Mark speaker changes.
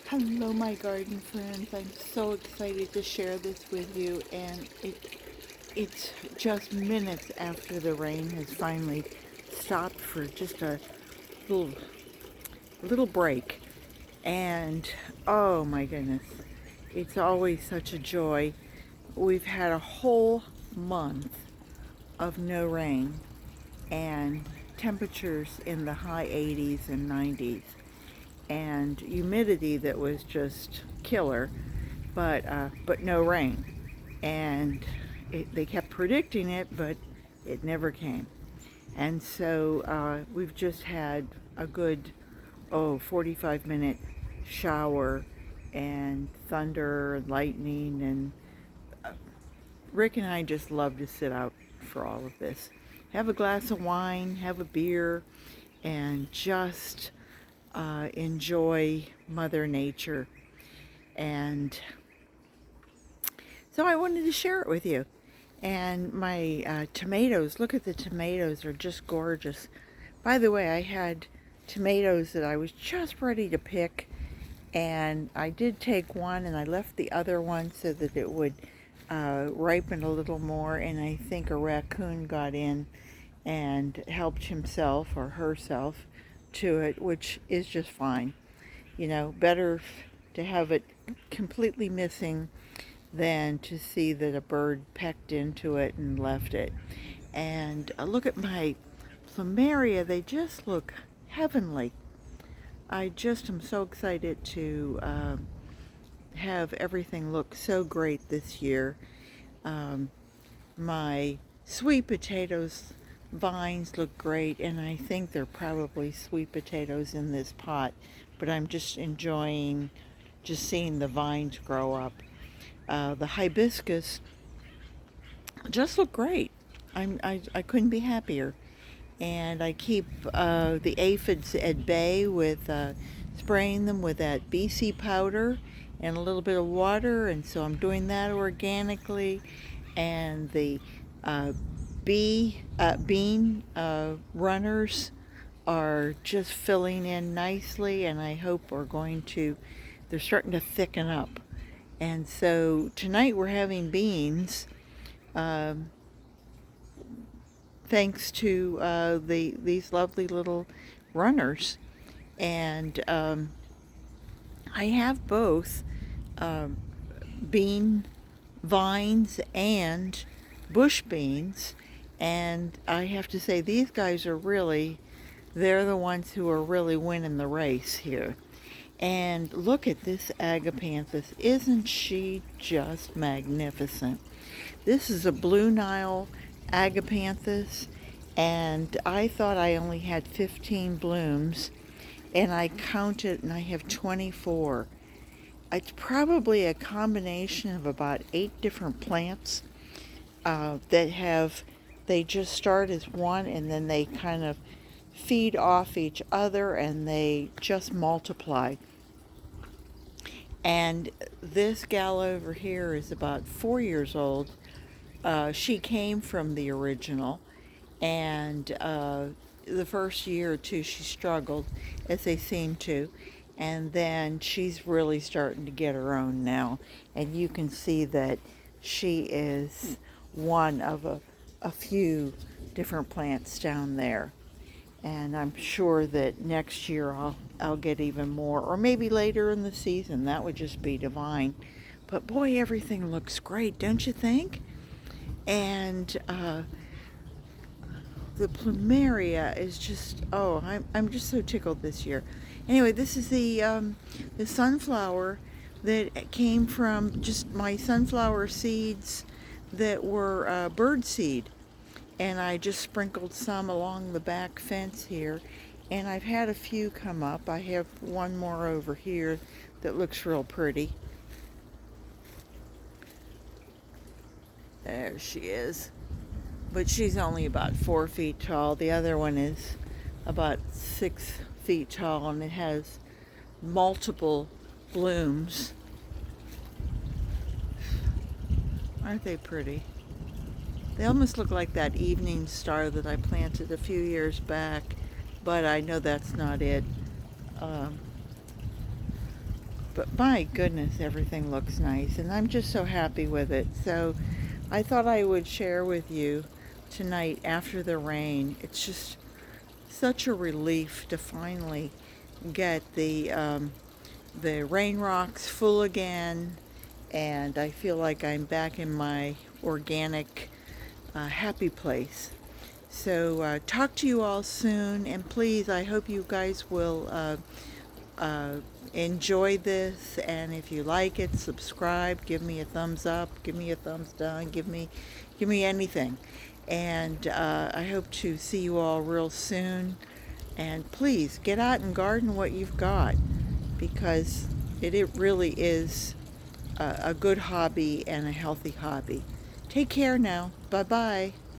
Speaker 1: Hello, my garden friends. I'm so excited to share this with you, and it's just minutes after the rain has finally stopped for just a little little break. And oh my goodness, it's always such a joy. We've had a whole month of no rain and temperatures in the high 80s and 90s and humidity that was just killer, but no rain. And they kept predicting it, but it never came. And so we've just had a good 45-minute shower and thunder and lightning, and Rick and I just love to sit out for all of this. Have a glass of wine, have a beer, and just enjoy Mother Nature. And so I wanted to share it with you. And my tomatoes, look at the tomatoes, are just gorgeous. By the way, I had tomatoes that I was just ready to pick, and I did take one and I left the other one so that it would ripen a little more, and I think a raccoon got in and helped himself or herself to it, which is just fine. You know, better to have it completely missing than to see that a bird pecked into it and left it. And look at my plumeria, they just look heavenly. I just am so excited to have everything look so great this year. My sweet potatoes vines look great, and I think they're probably sweet potatoes in this pot, but I'm just enjoying just seeing the vines grow up. The hibiscus just look great. I couldn't be happier. And I keep the aphids at bay with spraying them with that BC powder and a little bit of water, and so I'm doing that organically. And the bean runners are just filling in nicely, and I hope they're starting to thicken up. And so tonight we're having beans, um, thanks to these lovely little runners. And I have both um, bean vines and bush beans, and I have to say these guys are they're the ones who are really winning the race here. And look at this Agapanthus. Isn't she just magnificent? This is a Blue Nile Agapanthus, and I thought I only had 15 blooms, and I counted and I have 24. It's probably a combination of about 8 different plants they just start as one, and then they kind of feed off each other and they just multiply. And this gal over here is about 4 years old. She came from the original, and the first year or two she struggled, as they seem to, and then she's really starting to get her own now. And you can see that she is one of a few different plants down there. And I'm sure that next year I'll get even more, or maybe later in the season. That would just be divine. But boy, everything looks great, don't you think? And the plumeria is just, I'm just so tickled this year. Anyway, this is the sunflower that came from just my sunflower seeds that were bird seed. And I just sprinkled some along the back fence here, and I've had a few come up. I have one more over here that looks real pretty. There she is. But she's only about 4 feet tall. The other one is about 6 feet tall, and it has multiple blooms. Aren't they pretty? They almost look like that evening star that I planted a few years back, but I know that's not it. but my goodness, everything looks nice, and I'm just so happy with it. So I thought I would share with you tonight after the rain. It's just such a relief to finally get the rain rocks full again, and I feel like I'm back in my organic, happy place. So talk to you all soon, and please, I hope you guys will uh, enjoy this, and if you like it, subscribe, give me a thumbs up, give me a thumbs down, give me anything. And I hope to see you all real soon. And please get out and garden what you've got, because it really is a good hobby and a healthy hobby. Take care now. Bye bye.